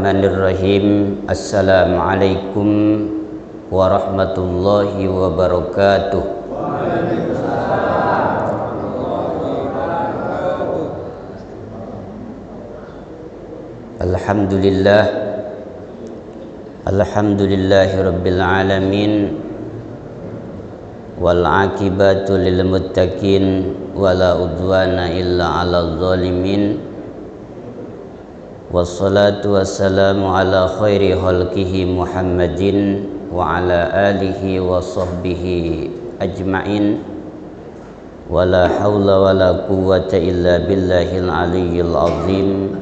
Bismillahirrahmanirrahim. Assalamualaikum warahmatullahi wabarakatuh. Alhamdulillah, alhamdulillahi rabbil alamin, wal aqibatu lil muttaqin, wala udwana illa 'alal zalimin. Wassalatu wassalamu ala khairi khalqihi Muhammadin wa ala alihi wa sahbihi ajma'in. Wala hawla wala quwwata illa billahil aliyyil azim.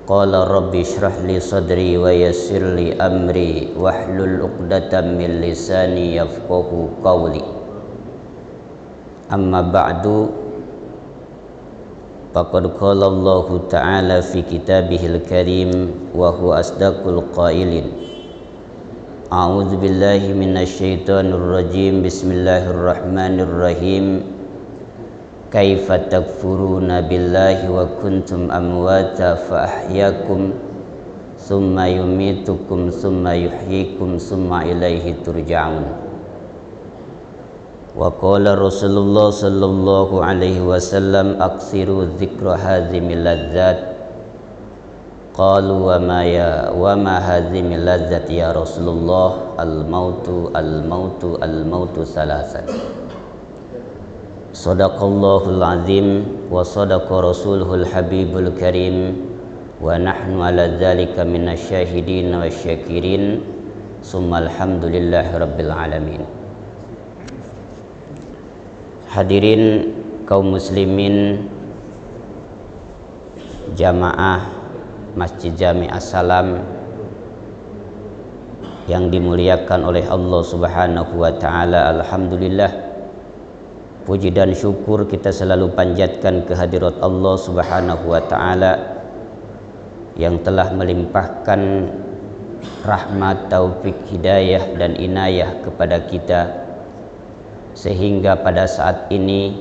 Qala rabbi shrah li sadri wa yassir li amri wahlul 'uqdatam min lisani yafqahu qawli. Amma ba'du, faqad qala Allahu ta'ala fi kitabihil karim wa huwa asdaqul qailin. A'udzu billahi minasyaitonir rajim. Bismillahirrahmanirrahim. Kaifa takfuruna billahi wa kuntum amwata fa ahyakum summa yumitukum summa yuhyikum summa ilaihi turja'un. Wa qala Rasulullah sallallahu alaihi wasallam aksiru dzikra hazimil ladzat. Qalu wa ma hazimil ladzat ya Rasulullah? Al-mautu salasan. Sadaqallahul azim wa sadaqa rasuluhul habibul karim wa nahnu ala dzalika minasyahidin wasyakirin. Summa alhamdulillahi rabbil alamin. Hadirin kaum muslimin jamaah Masjid Jami As-Salam yang dimuliakan oleh Allah Subhanahu wa taala, alhamdulillah, puji dan syukur kita selalu panjatkan kehadirat Allah Subhanahu wa taala yang telah melimpahkan rahmat, taufik, hidayah dan inayah kepada kita, sehingga pada saat ini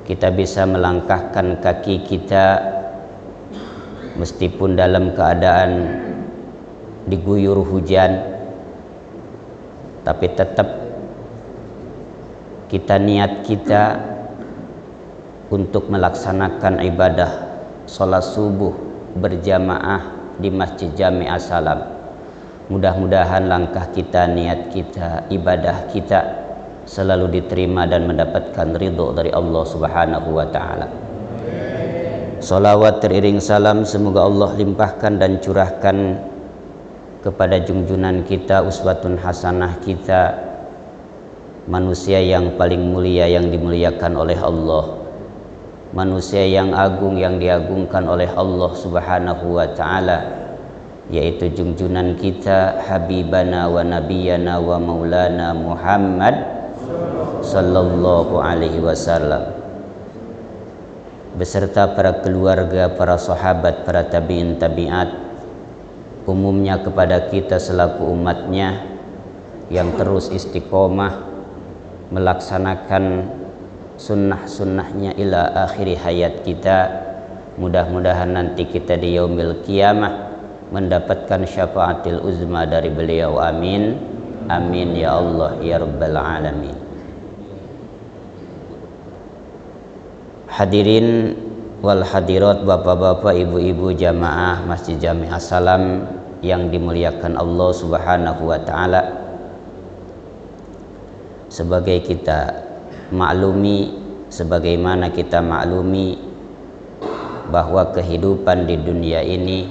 kita bisa melangkahkan kaki kita meskipun dalam keadaan diguyur hujan, tapi tetap niat kita untuk melaksanakan ibadah sholat subuh berjamaah di Masjid Jami As-Salam. Mudah-mudahan langkah kita, niat kita, ibadah kita selalu diterima dan mendapatkan ridho dari Allah Subhanahu wa taala. Salawat teriring salam semoga Allah limpahkan dan curahkan kepada junjungan kita, uswatun hasanah kita, manusia yang paling mulia yang dimuliakan oleh Allah, manusia yang agung yang diagungkan oleh Allah Subhanahu wa taala, yaitu junjungan kita, habibana wa nabiyana wa maulana Muhammad sallallahu alaihi wasallam, beserta para keluarga, para sahabat, para tabi'in tabi'at, umumnya kepada kita selaku umatnya yang terus istiqomah melaksanakan sunnah-sunnahnya ila akhiri hayat kita. Mudah-mudahan nanti kita di yaumil qiyamah mendapatkan syafaatil uzma dari beliau. Amin, amin ya Allah ya rabbal alamin. Hadirin wal hadirat, bapak-bapak, ibu-ibu jamaah Masjid Jami As-Salam yang dimuliakan Allah Subhanahu wa taala. Sebagaimana kita maklumi bahwa kehidupan di dunia ini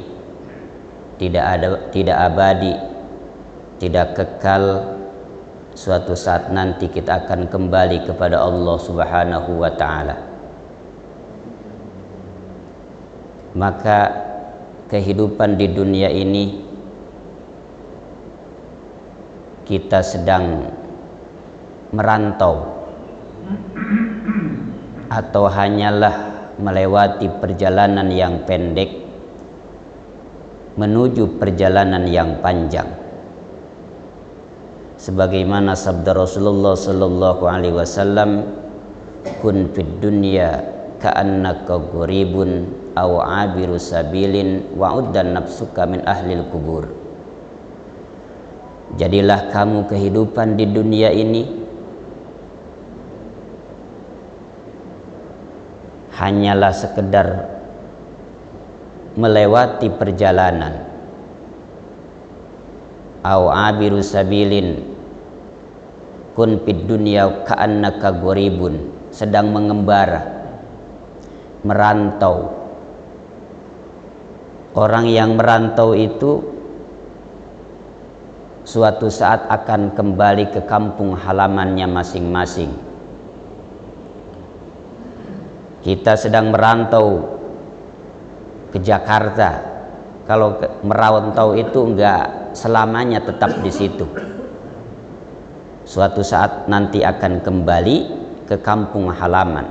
tidak abadi, tidak kekal. Suatu saat nanti kita akan kembali kepada Allah Subhanahu wa taala. Maka kehidupan di dunia ini kita sedang merantau atau hanyalah melewati perjalanan yang pendek menuju perjalanan yang panjang. Sebagaimana sabda Rasulullah sallallahu alaihi wasallam, kun fid dunya ka'annaka gharibun aw abiru sabilin wa'uddan nafsuka min ahlil kubur. Jadilah kamu kehidupan di dunia ini hanyalah sekedar melewati perjalanan, aw abiru sabilin, kun fid dunya ka'annaka gharibun, sedang mengembara, merantau. Orang yang merantau itu suatu saat akan kembali ke kampung halamannya masing-masing. Kita sedang merantau ke Jakarta. Kalau merantau itu enggak selamanya tetap di situ. Suatu saat nanti akan kembali ke kampung halaman.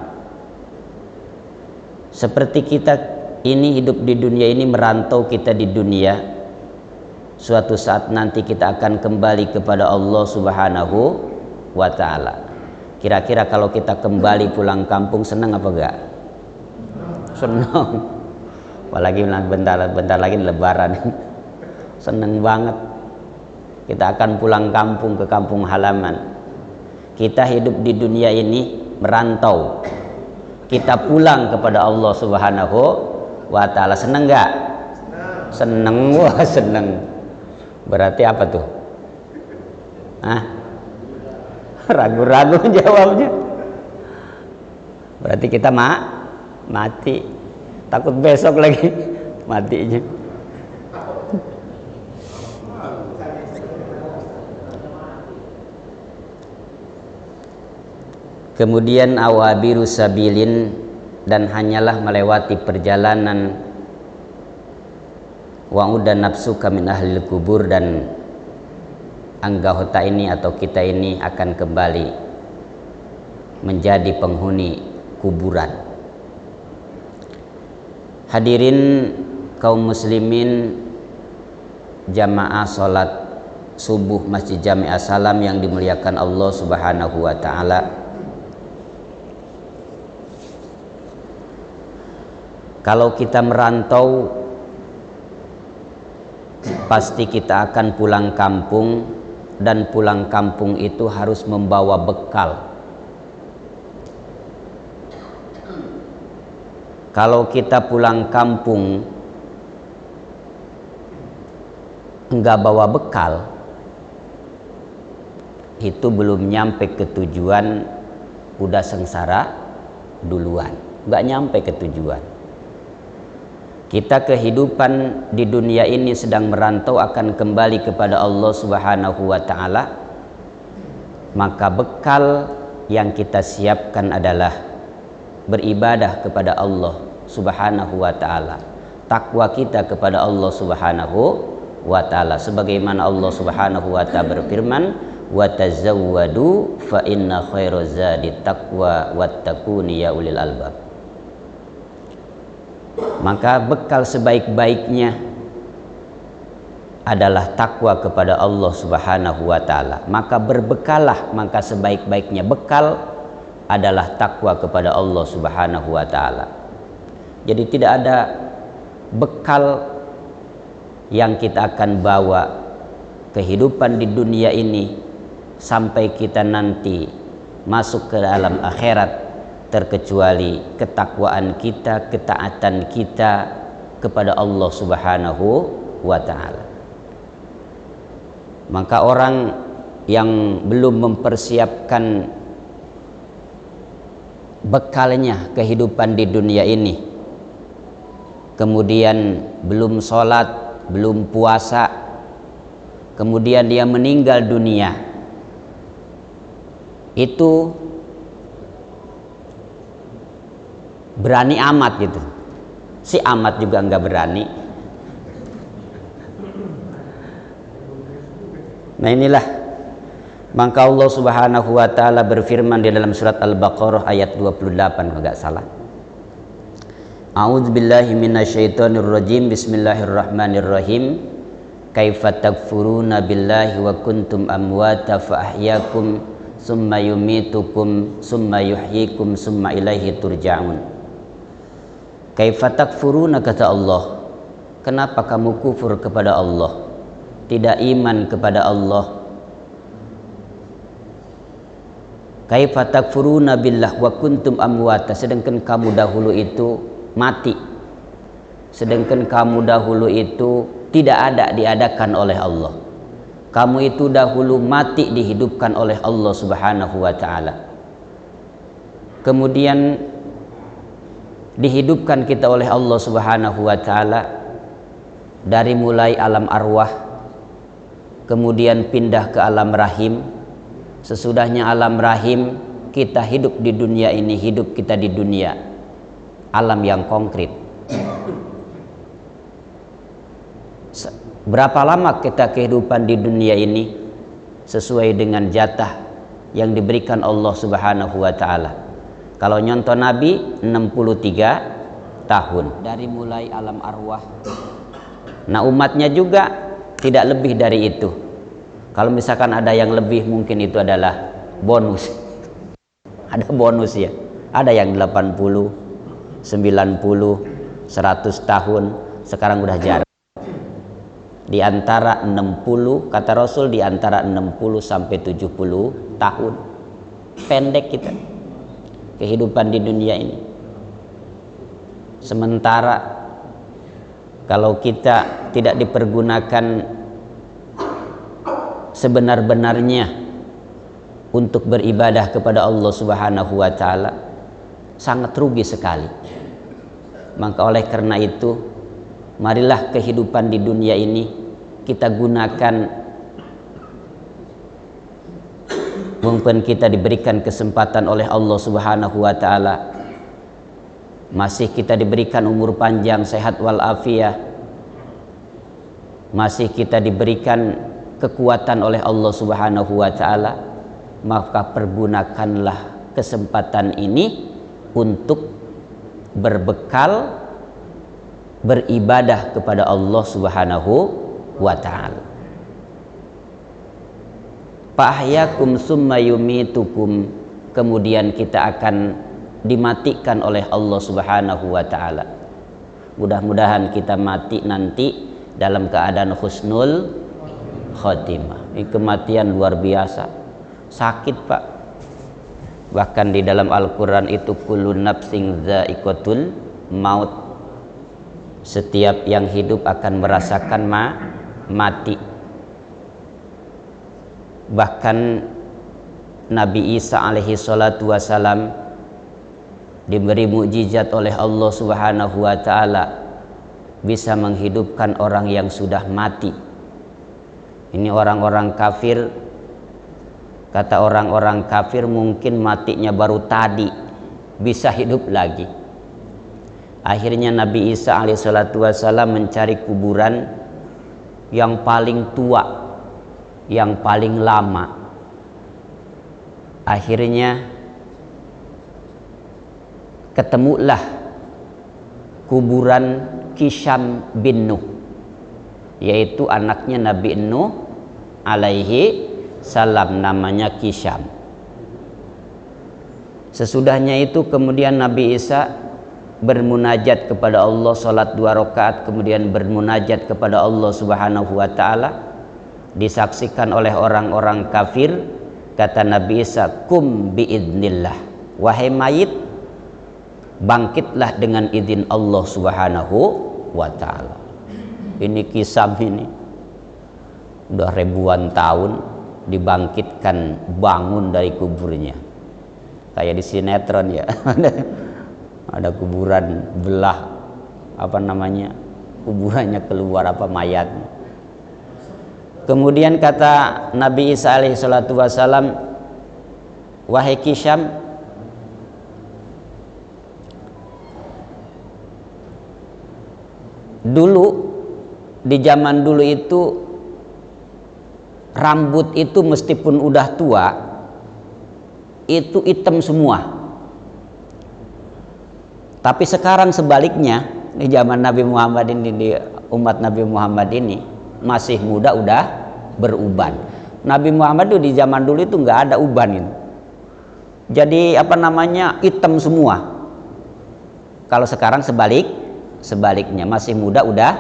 Seperti kita ini hidup di dunia ini, merantau kita di dunia, suatu saat nanti kita akan kembali kepada Allah Subhanahu wa ta'ala. Kira-kira kalau kita kembali pulang kampung senang apa enggak? Senang. Apalagi bentar lagi lebaran. Senang banget. Kita akan pulang kampung, ke kampung halaman. Kita hidup di dunia ini merantau. Kita pulang kepada Allah Subhanahu wa ta'ala. Senang enggak? Senang. Wah, senang. Berarti apa tuh? Hah? Ragu-ragu jawabnya. Berarti kita mati. Takut besok lagi matinya. Kemudian awabiru sabilin, dan hanyalah melewati perjalanan, wa'udan nafsuka min ahlil kubur, dan anggota ini atau kita ini akan kembali menjadi penghuni kuburan. Hadirin kaum muslimin jamaah salat subuh Masjid Jami As-Salam yang dimuliakan Allah Subhanahu wa ta'ala. Kalau kita merantau, pasti kita akan pulang kampung, dan pulang kampung itu harus membawa bekal. Kalau kita pulang kampung enggak bawa bekal, itu belum nyampe ke tujuan, udah sengsara duluan, enggak nyampe ke tujuan. Kita kehidupan di dunia ini sedang merantau, akan kembali kepada Allah Subhanahu wa ta'ala. Maka bekal yang kita siapkan adalah beribadah kepada Allah Subhanahu wa ta'ala, takwa kita kepada Allah Subhanahu wa ta'ala, sebagaimana Allah Subhanahu wa ta'ala berfirman, wa tazawwadu fa inna khairaz zadi taqwa wattaquni ya ulil albab. Maka bekal sebaik-baiknya adalah takwa kepada Allah Subhanahu wa ta'ala. Maka berbekallah, maka sebaik-baiknya bekal adalah takwa kepada Allah Subhanahu wa ta'ala. Jadi tidak ada bekal yang kita akan bawa kehidupan di dunia ini sampai kita nanti masuk ke dalam akhirat, terkecuali ketakwaan kita, ketaatan kita kepada Allah Subhanahu wa ta'ala. Maka orang yang belum mempersiapkan bekalnya kehidupan di dunia ini, kemudian belum sholat, belum puasa, kemudian dia meninggal dunia, itu berani amat gitu. Si amat juga enggak berani. Nah inilah, maka Allah Subhanahu wa ta'ala berfirman di dalam surat Al-Baqarah ayat 28 kalau enggak salah. A'udzubillahi minasyaitonirrajim. Bismillahirrahmanirrahim. Kaifa takfuruna billahi wa kuntum amwata fa ahyakum summa yumitukum summa yuhyikum summa ilaihi turja'un. Kaifa takfuruna, kata Allah, kenapa kamu kufur kepada Allah, tidak iman kepada Allah? Kaifa takfuruna billah wa kuntum amwata, sedangkan kamu dahulu itu mati, sedangkan kamu dahulu itu tidak ada, diadakan oleh Allah. Kamu itu dahulu mati, dihidupkan oleh Allah Subhanahu wa ta'ala. Kemudian dihidupkan kita oleh Allah Subhanahu wa ta'ala dari mulai alam arwah, kemudian pindah ke alam rahim. Sesudahnya alam rahim, kita hidup di dunia ini, hidup kita di dunia alam yang konkret. Berapa lama kita kehidupan di dunia ini sesuai dengan jatah yang diberikan Allah Subhanahu wa ta'ala. Kalau nyontoh Nabi 63 tahun dari mulai alam arwah. Nah, umatnya juga tidak lebih dari itu. Kalau misalkan ada yang lebih, mungkin itu adalah bonus. Ada bonus ya. Ada yang 80, 90, 100 tahun. Sekarang udah jarang. Di antara 60, kata Rasul, di antara 60 sampai 70 tahun. Pendek kita kehidupan di dunia ini. Sementara kalau kita tidak dipergunakan sebenar-benarnya untuk beribadah kepada Allah Subhanahu wa ta'ala, sangat rugi sekali. Maka oleh karena itu, marilah kehidupan di dunia ini kita gunakan, mumpun kita diberikan kesempatan oleh Allah Subhanahu wa ta'ala, masih kita diberikan umur panjang, sehat walafiat, masih kita diberikan kekuatan oleh Allah Subhanahu wa ta'ala, maka pergunakanlah kesempatan ini untuk berbekal beribadah kepada Allah Subhanahu wa ta'ala. Fa'ahyakum summa yumitukum, kemudian kita akan dimatikan oleh Allah Subhanahu wa ta'ala. Mudah-mudahan kita mati nanti dalam keadaan husnul khotimah. Ini kematian luar biasa, sakit Pak. Bahkan di dalam Al-Quran itu kullu nafsin dha'iqatul maut, setiap yang hidup akan merasakan mati. Bahkan Nabi Isa alaihi salatu wasalam diberi mukjizat oleh Allah Subhanahu wa ta'ala, bisa menghidupkan orang yang sudah mati. Ini orang-orang kafir, kata orang-orang kafir mungkin matinya baru tadi, bisa hidup lagi. Akhirnya Nabi Isa alaihissalatu wassalam mencari kuburan yang paling tua, yang paling lama. Akhirnya ketemulah kuburan Kisham bin Nuh, yaitu anaknya Nabi Nuh alaihi salam, namanya Kisham. Sesudahnya itu kemudian Nabi Isa bermunajat kepada Allah, salat 2 rakaat, kemudian bermunajat kepada Allah Subhanahu wa ta'ala, disaksikan oleh orang-orang kafir. Kata Nabi Isa, kum biidnillah, wahai mayit, bangkitlah dengan izin Allah Subhanahu wa ta'ala. Ini Kisham ini udah ribuan tahun dibangkitkan, bangun dari kuburnya, kayak di sinetron ya. Ada kuburan belah, apa namanya, kuburannya keluar apa mayatnya. Kemudian kata Nabi Isa alaihi salatu wassalam, wahai Kisham, dulu di zaman dulu itu rambut itu meskipun udah tua itu hitam semua. Tapi sekarang sebaliknya, di zaman Nabi Muhammad ini, di umat Nabi Muhammad ini masih muda udah beruban. Nabi Muhammad itu di zaman dulu itu nggak ada uban itu. Jadi apa namanya, hitam semua. Kalau sekarang sebaliknya, masih muda udah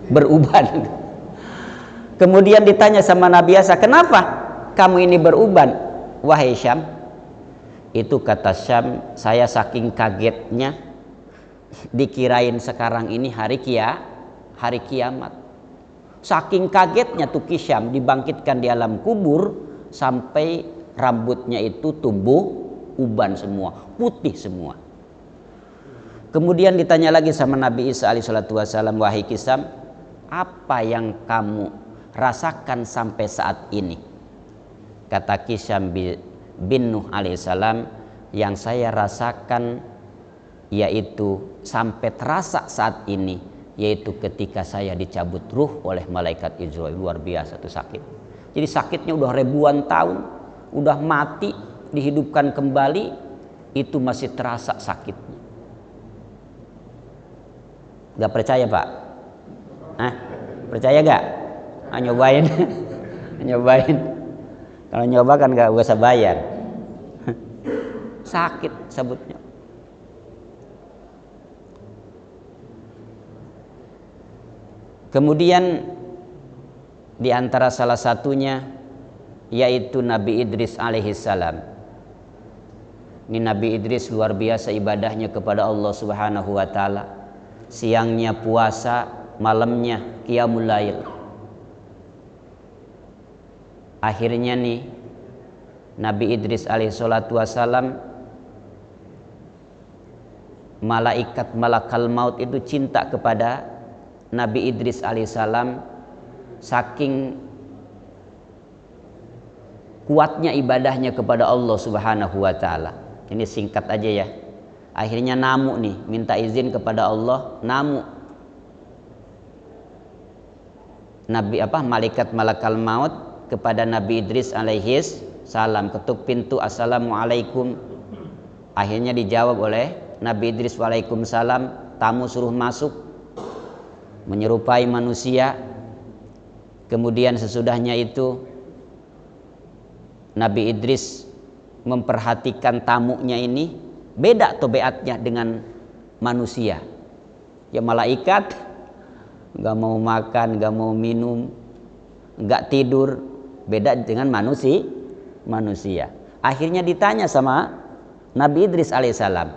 beruban. Kemudian ditanya sama Nabi Isa, kenapa kamu ini beruban wahai Syam? Itu kata Syam, saya saking kagetnya dikirain sekarang ini hari kiamat. Saking kagetnya tuh Syam dibangkitkan di alam kubur sampai rambutnya itu tumbuh uban semua, putih semua. Kemudian ditanya lagi sama Nabi Isa alaihissalatu wassalam, wahai Syam, apa yang kamu rasakan sampai saat ini? Kata Syam bin Nuh alaihissalam, yang saya rasakan yaitu sampai terasa saat ini, yaitu ketika saya dicabut ruh oleh malaikat Israil. Luar biasa tuh sakit. Jadi sakitnya udah ribuan tahun, udah mati, dihidupkan kembali, itu masih terasa sakitnya. Gak percaya Pak? Percaya gak? Nyobain. Nyobain. Kalau nyoba kan gak usah bayar. Sakit sebutnya. Kemudian di antara salah satunya yaitu Nabi Idris alaihissalam. Ini Nabi Idris luar biasa ibadahnya kepada Allah Subhanahu wa taala. Siangnya puasa, malamnya qiyamul lail. Akhirnya nih Nabi Idris alaihissalatu wassalam, malakal maut itu cinta kepada Nabi Idris alaihissalam, saking kuatnya ibadahnya kepada Allah Subhanahu wa taala. Ini singkat aja ya. Akhirnya namu nih, minta izin kepada Allah, namu. Malakal maut kepada Nabi Idris alaihis salam, ketuk pintu, assalamualaikum. Akhirnya dijawab oleh Nabi Idris, waalaikumsalam. Tamu suruh masuk, menyerupai manusia. Kemudian sesudahnya itu Nabi Idris memperhatikan tamunya ini, beda tabiatnya dengan manusia. Ya malaikat gak mau makan, gak mau minum, gak tidur, beda dengan manusia. Akhirnya ditanya sama Nabi Idris alaihissalam,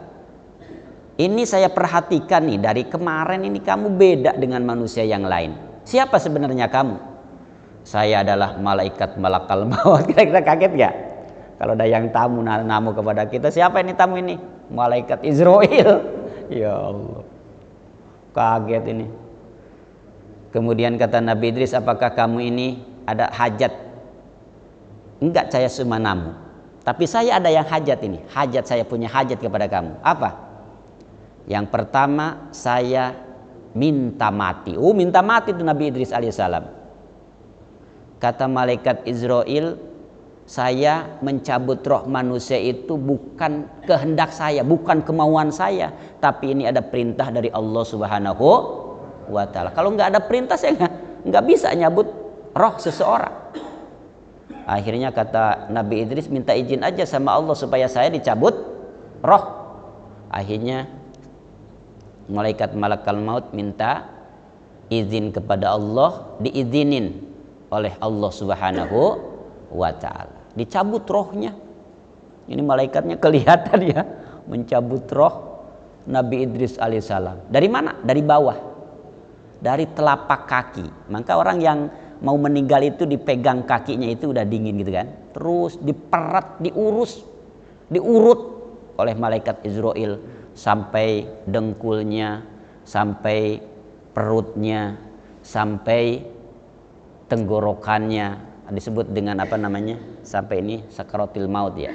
ini saya perhatikan nih dari kemarin ini kamu beda dengan manusia yang lain. Siapa sebenarnya kamu? Saya adalah malakal maut. Kira-kira kaget gak? Kalau ada yang namu kepada kita, siapa ini tamu ini? Malaikat Israil. Ya Allah, kaget ini. Kemudian kata Nabi Idris, apakah kamu ini ada hajat? Enggak, saya cuma namu. Tapi saya ada yang hajat ini. Hajat, saya punya hajat kepada kamu. Apa? Yang pertama, saya minta mati. Minta mati itu Nabi Idris alaihissalam. Kata malaikat Israil, saya mencabut roh manusia itu bukan kehendak saya, bukan kemauan saya, tapi ini ada perintah dari Allah Subhanahu wa taala. Kalau nggak ada perintah, saya nggak bisa nyabut roh seseorang. Akhirnya kata Nabi Idris, minta izin aja sama Allah supaya saya dicabut roh. Akhirnya malakal maut minta izin kepada Allah, diizinin oleh Allah Subhanahu wa taala. Dicabut rohnya. Ini malaikatnya kelihatan ya, mencabut roh Nabi Idris alaihissalam. Dari mana? Dari bawah. Dari telapak kaki. Maka orang yang mau meninggal itu dipegang kakinya itu udah dingin gitu kan. Terus diperat, diurut oleh malaikat Israil sampai dengkulnya, sampai perutnya, sampai tenggorokannya, disebut dengan apa namanya, sampai ini sakaratil maut ya.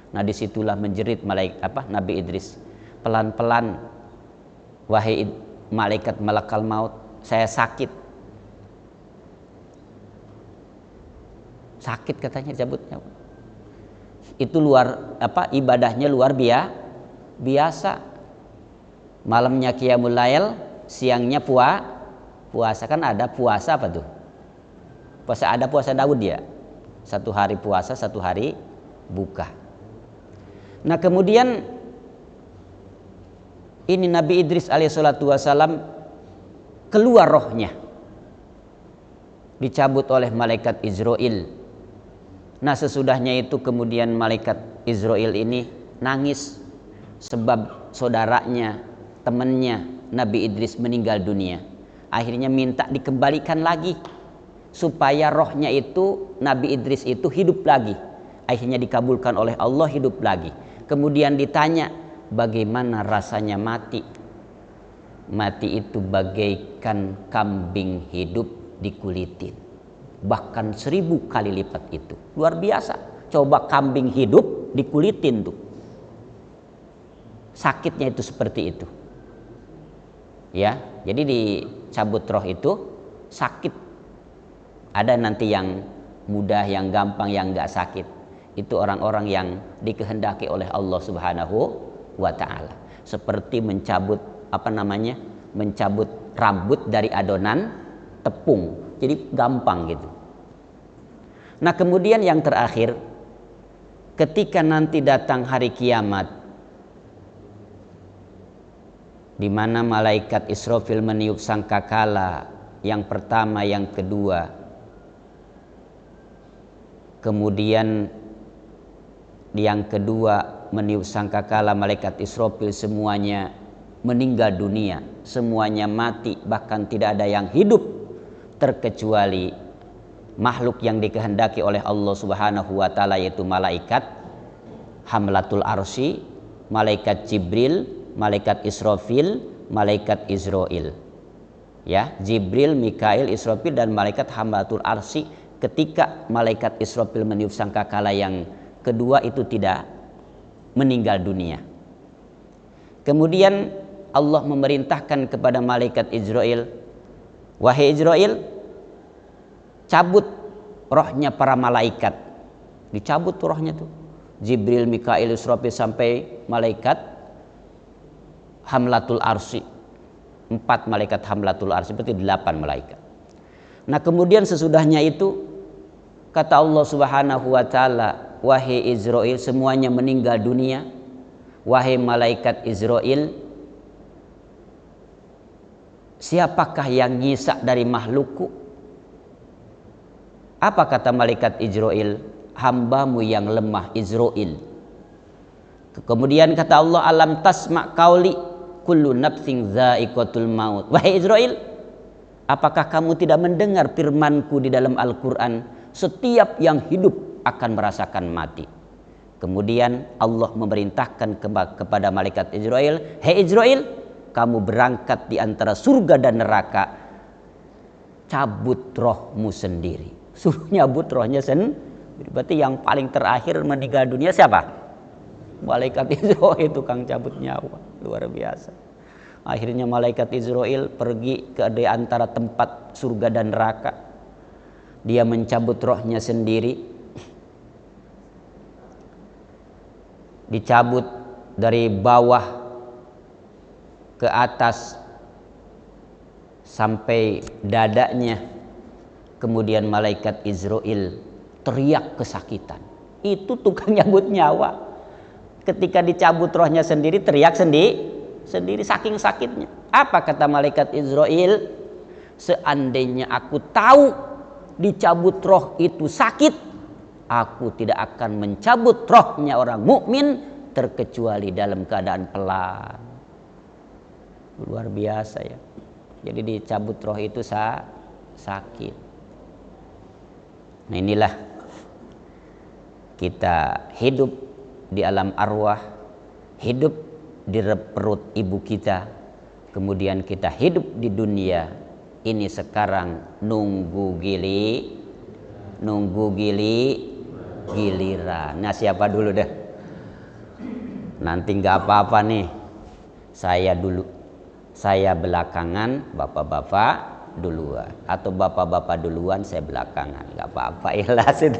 Nah disitulah menjerit Nabi Idris, pelan-pelan wahai malakal maut, saya sakit katanya, cabutnya. Itu ibadahnya luar biasa. Malamnya qiyamul lail, siangnya puasa. Kan ada puasa apa tuh? Puasa Daud ya. 1 hari puasa, 1 hari buka. Nah kemudian Ini Nabi Idris alaihissalatu wassalam keluar rohnya, dicabut oleh malaikat Izrail. Nah sesudahnya itu kemudian malaikat Izrail ini nangis sebab saudaranya, temannya Nabi Idris meninggal dunia. Akhirnya minta dikembalikan lagi supaya rohnya itu, Nabi Idris itu hidup lagi. Akhirnya dikabulkan oleh Allah, hidup lagi. Kemudian ditanya, bagaimana rasanya mati? Mati itu bagaikan kambing hidup dikulitin, bahkan 1000 kali lipat itu. Luar biasa. Coba kambing hidup dikulitin tuh, sakitnya itu seperti itu ya. Jadi dicabut roh itu sakit. Ada nanti yang mudah, yang gampang, yang enggak sakit. Itu orang-orang yang dikehendaki oleh Allah Subhanahu wa ta'ala. Seperti mencabut mencabut rambut dari adonan tepung. Jadi gampang gitu. Nah kemudian yang terakhir, ketika nanti datang hari kiamat, di mana malaikat Israfil meniup sangkakala yang pertama, yang kedua, kemudian yang kedua meniup sangkakala, malaikat Israfil semuanya meninggal dunia, semuanya mati, bahkan tidak ada yang hidup terkecuali makhluk yang dikehendaki oleh Allah Subhanahu wa ta'ala, yaitu malaikat Hamlatul Arsy, malaikat Jibril, malaikat Israfil, malaikat Izrail. Ya, Jibril, Mikail, Israfil dan malaikat Hamlatul Arsy. Ketika malaikat Israfil meniup sangkakala yang kedua itu tidak meninggal dunia. Kemudian Allah memerintahkan kepada malaikat Izrail, wahai Izrail, cabut rohnya para malaikat. Dicabut tuh rohnya tuh, Jibril, Mikail, Israfil sampai malaikat Hamlatul Arsy. 4 malaikat Hamlatul Arsy, berarti 8 malaikat. Nah kemudian sesudahnya itu kata Allah Subhanahu wa ta'ala, wahai Izrail, semuanya meninggal dunia. Wahai malaikat Izrail, siapakah yang nyisa dari makhlukku? Apa kata malaikat Izrail? Hambamu yang lemah Izrail. Kemudian kata Allah, alam tasma' qauli kullu nafsin dha'iqatul maut. Wahai Izrail, apakah kamu tidak mendengar firmanku di dalam Al-Quran? Setiap yang hidup akan merasakan mati. Kemudian Allah memerintahkan kepada malaikat Izrail, hei Izrail, kamu berangkat di antara surga dan neraka, cabut rohmu sendiri. Suruh nyabut rohnya sendiri. Berarti yang paling terakhir meninggal dunia siapa? Malaikat Izrail, tukang cabut nyawa. Luar biasa. Akhirnya malaikat Izrail pergi ke di antara tempat surga dan neraka. Dia mencabut rohnya sendiri. Dicabut dari bawah ke atas sampai dadanya. Kemudian malaikat Izrail teriak kesakitan. Itu tukang nyabut nyawa. Ketika dicabut rohnya sendiri teriak sendiri saking sakitnya. Apa kata malaikat Izrail? Seandainya aku tahu dicabut roh itu sakit, aku tidak akan mencabut rohnya orang mukmin terkecuali dalam keadaan pelan. Luar biasa ya. Jadi dicabut roh itu sakit. Nah inilah kita hidup di alam arwah, hidup di perut ibu kita, kemudian kita hidup di dunia ini sekarang nunggu giliran. Nah siapa dulu dah? Nanti nggak apa-apa nih, saya dulu, saya belakangan, bapak-bapak duluan, atau bapak-bapak duluan saya belakangan, nggak apa-apa, ikhlas itu.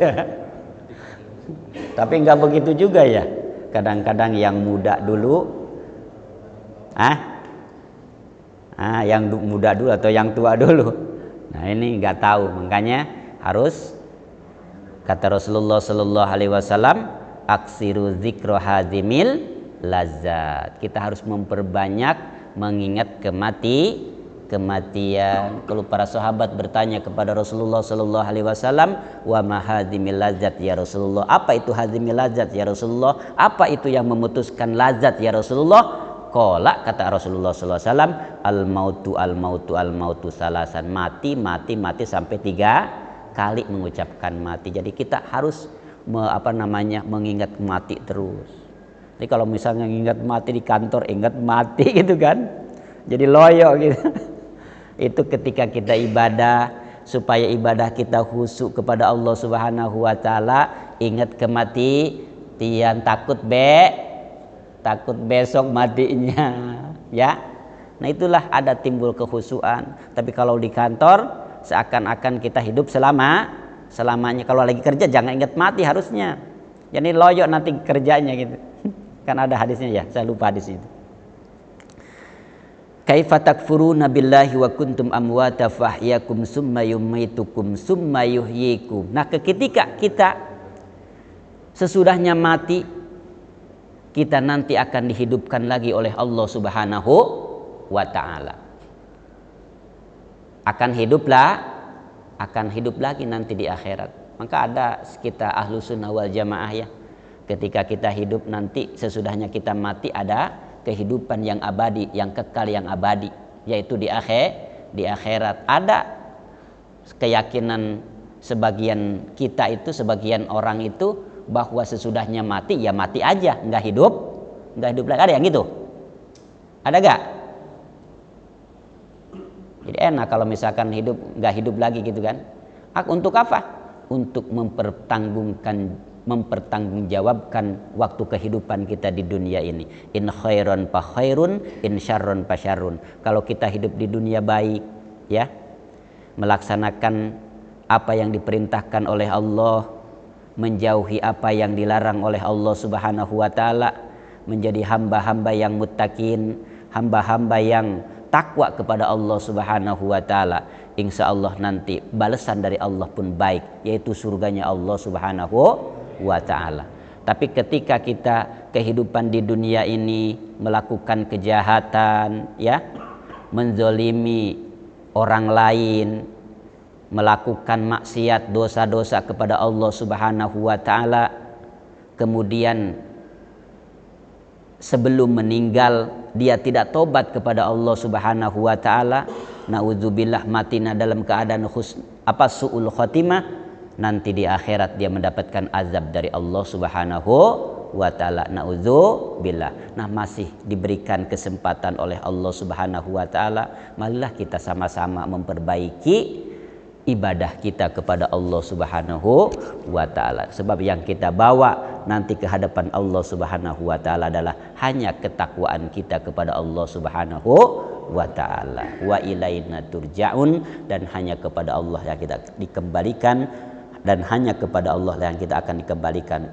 Tapi nggak begitu juga ya. Kadang-kadang yang muda dulu, yang muda dulu atau yang tua dulu. Nah ini nggak tahu, makanya harus kata Rasulullah Sallallahu Alaihi Wasallam, aksiru zikro hazimil lazat. Kita harus memperbanyak mengingat kematian. Kalau para sahabat bertanya kepada Rasulullah sallallahu alaihi wasallam, "Wa ma hadhimil lazat ya Rasulullah?" Apa itu hadhimil lazat ya Rasulullah? Apa itu yang memutuskan lazat ya Rasulullah? Qala, kata Rasulullah sallallahu alaihi wasallam, al-mautu salasan. Mati sampai 3 kali mengucapkan mati. Jadi kita harus mengingat mati terus. Jadi kalau misalnya ingat mati di kantor, ingat mati gitu kan, jadi loyo gitu. Itu ketika kita ibadah, supaya ibadah kita khusyuk kepada Allah Subhanahu wa taala, ingat kematian, takut besok matinya, ya. Nah itulah ada timbul kekhusyukan. Tapi kalau di kantor seakan-akan kita hidup selamanya. Kalau lagi kerja jangan ingat mati harusnya. Jadi loyo nanti kerjanya gitu. Kan ada hadisnya ya, saya lupa hadis itu. Kaifa takfuruna billahi wa kuntum amwata fahyakum summa yumitukum summa yuhyikum. Nah, ketika kita sesudahnya mati, kita nanti akan dihidupkan lagi oleh Allah Subhanahu wa taala. Akan hidup lagi nanti di akhirat. Maka ada kita ahlu sunnah wal jamaah ya. Ketika kita hidup nanti sesudahnya kita mati ada kehidupan yang abadi, yang kekal, yang abadi, yaitu di akhirat. Ada keyakinan sebagian kita itu, sebagian orang itu bahwa sesudahnya mati ya mati aja, nggak hidup lagi. Ada yang gitu? Ada gak? Jadi enak kalau misalkan nggak hidup lagi gitu kan. Untuk apa? Untuk mempertanggungjawabkan waktu kehidupan kita di dunia ini. In khairon fa khairun, in syarron fa syarrun. Kalau kita hidup di dunia baik, ya, melaksanakan apa yang diperintahkan oleh Allah, menjauhi apa yang dilarang oleh Allah Subhanahu wa taala, menjadi hamba-hamba yang muttaqin, hamba-hamba yang takwa kepada Allah Subhanahu wa taala. Insyaallah nanti balasan dari Allah pun baik, yaitu surganya Allah Subhanahu wa taala. Tapi ketika kita kehidupan di dunia ini melakukan kejahatan, ya, menzolimi orang lain, melakukan maksiat, dosa-dosa kepada Allah Subhanahu wa taala, kemudian sebelum meninggal dia tidak tobat kepada Allah Subhanahu wa taala, naudzubillah, matinya dalam keadaan su'ul khotimah, nanti di akhirat dia mendapatkan azab dari Allah Subhanahu wa taala, naudzubillah. Nah, masih diberikan kesempatan oleh Allah Subhanahu wa taala, marilah kita sama-sama memperbaiki ibadah kita kepada Allah Subhanahu wa taala. Sebab yang kita bawa nanti ke hadapan Allah Subhanahu wa taala adalah hanya ketakwaan kita kepada Allah Subhanahu wa taala. Wa ilaina turja'un, dan hanya kepada Allah yang kita dikembalikan, dan hanya kepada Allah yang kita akan dikembalikan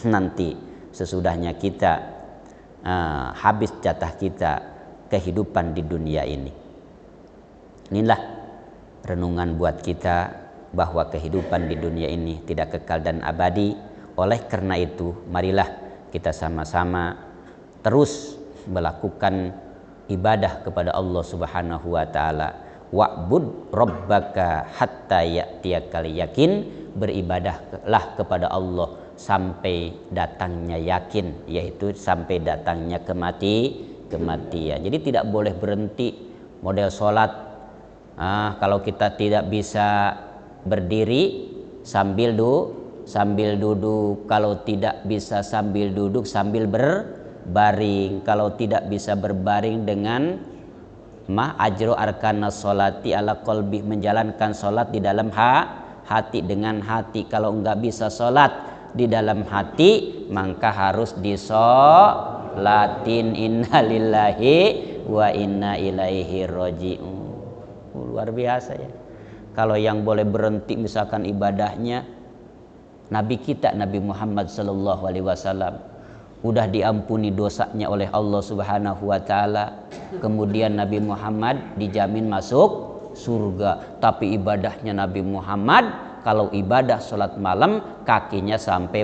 nanti sesudahnya kita habis jatah kita kehidupan di dunia ini. Inilah renungan buat kita bahwa kehidupan di dunia ini tidak kekal dan abadi. Oleh karena itu, marilah kita sama-sama terus melakukan ibadah kepada Allah Subhanahu wa taala. Wa'bud rabbaka hatta ya'tiyakal yakin. Beribadahlah kepada Allah sampai datangnya yakin, yaitu sampai datangnya kematian. Jadi tidak boleh berhenti model sholat. Kalau kita tidak bisa berdiri sambil duduk, kalau tidak bisa sambil duduk sambil berbaring, kalau tidak bisa berbaring dengan ajru arkanas sholati ala qalbi, menjalankan sholat di dalam hati, dengan hati. Kalau enggak bisa sholat di dalam hati, maka harus disolatin. Innalillahi wa inna ilaihi raji'un. Luar biasa ya. Kalau yang boleh berhenti misalkan ibadahnya, Nabi kita Nabi Muhammad sallallahu alaihi wasallam udah diampuni dosanya oleh Allah Subhanahu wa taala, kemudian Nabi Muhammad dijamin masuk surga. Tapi ibadahnya Nabi Muhammad, kalau ibadah sholat malam kakinya sampai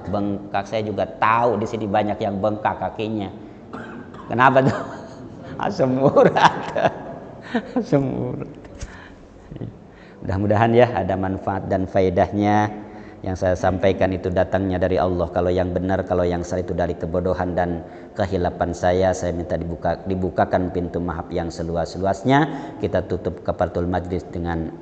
bengkak. Saya juga tahu di sini banyak yang bengkak kakinya. Kenapa tuh? Asam urat. Asam urat. Mudah-mudahan ya ada manfaat dan faedahnya. Yang saya sampaikan itu datangnya dari Allah. Kalau yang benar, kalau yang salah itu dari kebodohan dan kehilapan saya minta dibukakan pintu maaf yang seluas-luasnya. Kita tutup kafaratul majlis dengan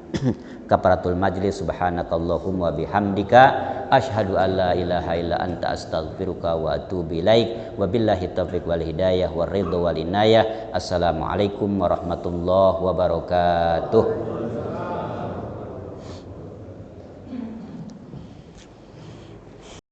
kafaratul majlis. Subhanakallahumma wa bihamdika asyhadu an la ilaha illa anta astaghfiruka wa atubu ilaik. Wabillahi taufiq wal hidayah war ridha wal inayah. Assalamualaikum warahmatullahi wabarakatuh.